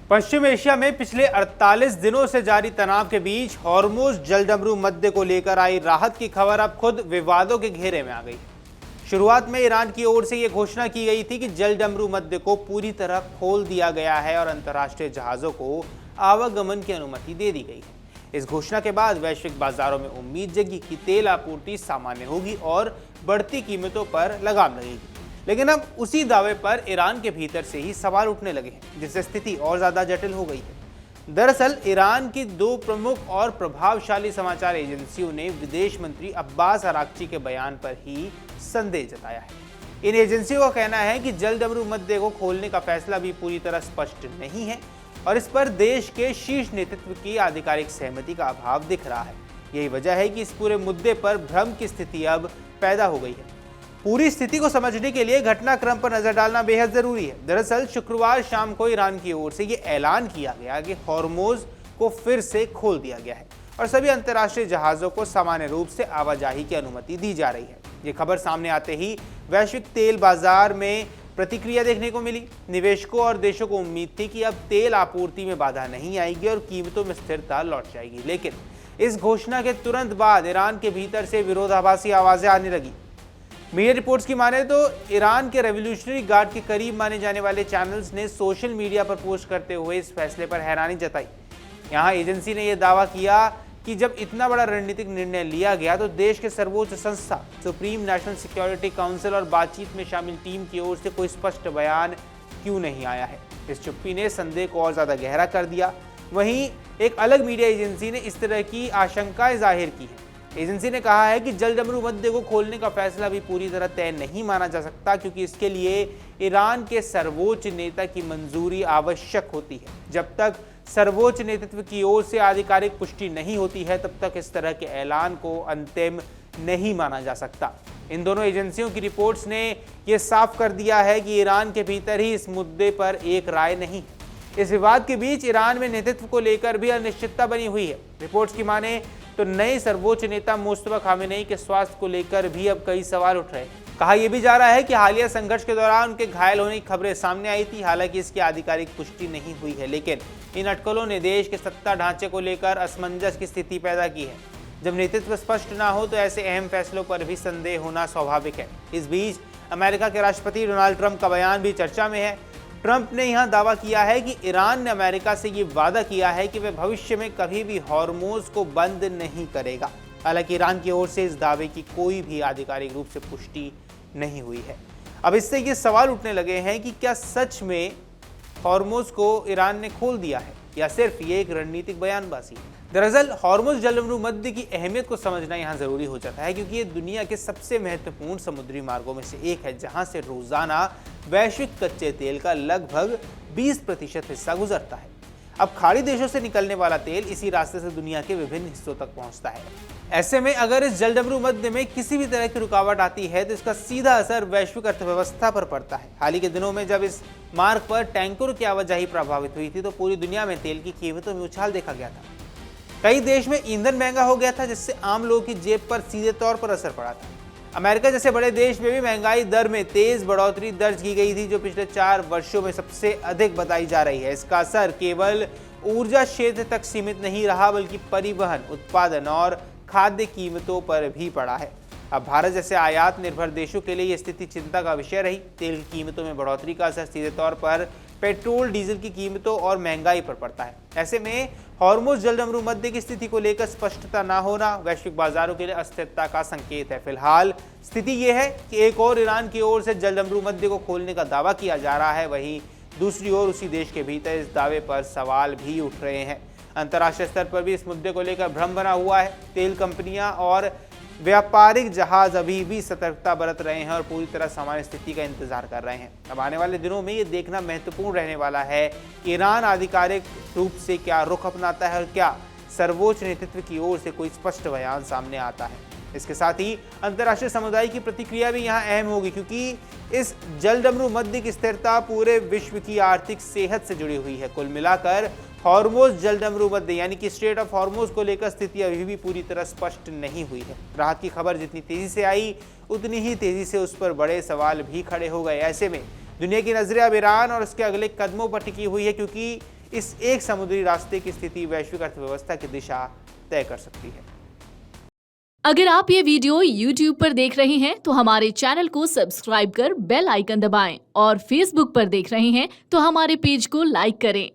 पश्चिम Asia में पिछले 48 दिनों से जारी तनाव के बीच हॉर्मुज़ जलडमरू मध्य को लेकर आई राहत की खबर अब खुद विवादों के घेरे में आ गई। शुरुआत में ईरान की ओर से यह घोषणा की गई थी कि जलडमरू मध्य को पूरी तरह खोल दिया गया है और अंतर्राष्ट्रीय जहाजों को आवागमन की अनुमति दे दी गई है। इस घोषणा के बाद वैश्विक बाजारों में उम्मीद जगी कि तेल आपूर्ति सामान्य होगी और बढ़ती कीमतों पर लगाम लगेगी। लेकिन अब उसी दावे पर ईरान के भीतर से ही सवाल उठने लगे हैं, जिससे स्थिति और ज्यादा जटिल हो गई है। दरअसल ईरान की दो प्रमुख और प्रभावशाली समाचार एजेंसियों ने विदेश मंत्री अब्बास अराक्ची के बयान पर ही संदेह जताया है। इन एजेंसियों का कहना है कि जलडमरू मध्य को खोलने का फैसला भी पूरी तरह स्पष्ट नहीं है और इस पर देश के शीर्ष नेतृत्व की आधिकारिक सहमति का अभाव दिख रहा है। यही वजह है कि इस पूरे मुद्दे पर भ्रम की स्थिति अब पैदा हो गई है। पूरी स्थिति को समझने के लिए घटनाक्रम पर नजर डालना बेहद जरूरी है। दरअसल शुक्रवार शाम को ईरान की ओर से ये ऐलान किया गया कि हॉर्मुज़ को फिर से खोल दिया गया है और सभी अंतर्राष्ट्रीय जहाजों को सामान्य रूप से आवाजाही की अनुमति दी जा रही है। ये खबर सामने आते ही वैश्विक तेल बाजार में प्रतिक्रिया देखने को मिली। निवेशकों और देशों को उम्मीद थी कि अब तेल आपूर्ति में बाधा नहीं आएगी और कीमतों में स्थिरता लौट जाएगी। लेकिन इस घोषणा के तुरंत बाद ईरान के भीतर से विरोधाभासी आवाजें आने लगी। मीडिया रिपोर्ट्स की माने तो ईरान के रेवोल्यूशनरी गार्ड के करीब माने जाने वाले चैनल्स ने सोशल मीडिया पर पोस्ट करते हुए इस फैसले पर हैरानी जताई। यहां एजेंसी ने यह दावा किया कि जब इतना बड़ा रणनीतिक निर्णय लिया गया तो देश के सर्वोच्च संस्था सुप्रीम नेशनल सिक्योरिटी काउंसिल और बातचीत में शामिल टीम की ओर से कोई स्पष्ट बयान क्यों नहीं आया है। इस चुप्पी ने संदेह को और ज्यादा गहरा कर दिया। वहीं एक अलग मीडिया एजेंसी ने इस तरह की आशंकाएं जाहिर की है। एजेंसी ने कहा है कि जलडमरू मध्य को खोलने का फैसला भी पूरी तरह तय नहीं माना जा सकता, क्योंकि इसके लिए ईरान के सर्वोच्च नेता की मंजूरी आवश्यक होती है। जब तक सर्वोच्च नेतृत्व की ओर से आधिकारिक पुष्टि नहीं होती है तब तक इस तरह के ऐलान को अंतिम नहीं माना जा सकता। इन दोनों एजेंसियों की रिपोर्ट्स ने यह साफ कर दिया है कि ईरान के भीतर ही इस मुद्दे पर एक राय नहीं। इस विवाद के बीच ईरान में नेतृत्व को लेकर भी अनिश्चितता बनी हुई है। रिपोर्ट्स की माने तो नए सर्वोच्च नेता मुस्तफा खामेनेई के स्वास्थ्य को लेकर भी अब कई सवाल उठ रहे हैं। कहा यह भी जा रहा है कि हालिया संघर्ष के दौरान उनके घायल होने की खबरें सामने आई थी। हालांकि इसकी आधिकारिक पुष्टि नहीं हुई है, लेकिन इन अटकलों ने देश के सत्ता ढांचे को लेकर असमंजस की स्थिति पैदा की है। जब नेतृत्व स्पष्ट ना हो तो ऐसे अहम फैसलों पर भी संदेह होना स्वाभाविक है। इस बीच अमेरिका के राष्ट्रपति डोनाल्ड ट्रंप का बयान भी चर्चा में है। ट्रंप ने यहां दावा किया है कि ईरान ने अमेरिका से ये वादा किया है कि वह भविष्य में कभी भी हॉर्मुज़ को बंद नहीं करेगा। हालांकि ईरान की ओर से इस दावे की कोई भी आधिकारिक रूप से पुष्टि नहीं हुई है। अब इससे ये सवाल उठने लगे हैं कि क्या सच में हॉर्मुज़ को ईरान ने खोल दिया है या सिर्फ ये एक रणनीतिक बयानबाजी है। दरअसल हॉर्मुज़ जलडमरू मध्य की अहमियत को समझना यहाँ जरूरी हो जाता है, क्योंकि ये दुनिया के सबसे महत्वपूर्ण समुद्री मार्गों में से एक है, जहाँ से रोजाना वैश्विक कच्चे तेल का लगभग 20% हिस्सा गुजरता है। अब खाड़ी देशों से निकलने वाला तेल इसी रास्ते से दुनिया के विभिन्न हिस्सों तक पहुंचता है। ऐसे में अगर इस जलडमरू मध्य में किसी भी तरह की रुकावट आती है तो इसका सीधा असर वैश्विक अर्थव्यवस्था पर पड़ता है। हाल ही के दिनों में जब इस मार्ग पर टैंकरों की आवाजाही प्रभावित हुई थी तो पूरी दुनिया में तेल की कीमतों में उछाल देखा गया था। कई देश में ईंधन महंगा हो गया था, जिससे आम लोगों की जेब पर सीधे तौर पर असर पड़ा था। अमेरिका जैसे बड़े देश में भी महंगाई दर में तेज बढ़ोतरी दर्ज की गई थी, जो पिछले 4 वर्षों में सबसे अधिक बताई जा रही है। इसका असर केवल ऊर्जा क्षेत्र तक सीमित नहीं रहा, बल्कि परिवहन, उत्पादन और खाद्य कीमतों पर भी पड़ा है। अब भारत जैसे आयात निर्भर देशों के लिए यह स्थिति चिंता का विषय रही। तेल की कीमतों में बढ़ोतरी का असर सीधे तौर पर पेट्रोल, डीजल की कीमतों और महंगाई पर पड़ता है। ऐसे में हॉर्मुज़ जलडमरू मध्य की स्थिति को लेकर स्पष्टता न होना वैश्विक बाजारों के लिए अस्थिरता का संकेत है। फिलहाल स्थिति यह है कि एक और ईरान की ओर से जलडमरू मध्य को खोलने का दावा किया जा रहा है, वहीं दूसरी ओर उसी देश के भीतर इस दावे पर सवाल भी उठ रहे हैं। अंतर्राष्ट्रीय स्तर पर भी इस मुद्दे को लेकर भ्रम बना हुआ है। तेल कंपनियां और व्यापारिक जहाज अभी भी सतर्कता बरत रहे हैं और पूरी तरह सामान्य स्थिति का इंतजार कर रहे हैं। अब आने वाले दिनों में ये देखना महत्वपूर्ण रहने वाला है कि ईरान आधिकारिक रूप से क्या रुख अपनाता है और क्या सर्वोच्च नेतृत्व की ओर से कोई स्पष्ट बयान सामने आता है। इसके साथ ही अंतर्राष्ट्रीय समुदाय की प्रतिक्रिया भी यहाँ अहम होगी, क्योंकि इस जलडमरू मध्य की स्थिरता पूरे विश्व की आर्थिक सेहत से जुड़ी हुई है। कुल मिलाकर हॉर्मुज़ जलडमरू मध्य यानी कि स्ट्रेट ऑफ हॉर्मुज़ को लेकर स्थिति अभी भी पूरी तरह स्पष्ट नहीं हुई है। राहत की खबर जितनी तेजी से आई उतनी ही तेजी से उस पर बड़े सवाल भी खड़े हो गए। ऐसे में दुनिया की नजरें अब ईरान और उसके अगले कदमों पर टिकी हुई है, क्योंकि इस एक समुद्री रास्ते की स्थिति वैश्विक अर्थव्यवस्था की दिशा तय कर सकती है। अगर आप ये वीडियो YouTube पर देख रहे हैं तो हमारे चैनल को सब्सक्राइब कर बेल आइकन दबाएं और Facebook पर देख रहे हैं तो हमारे पेज को लाइक करें।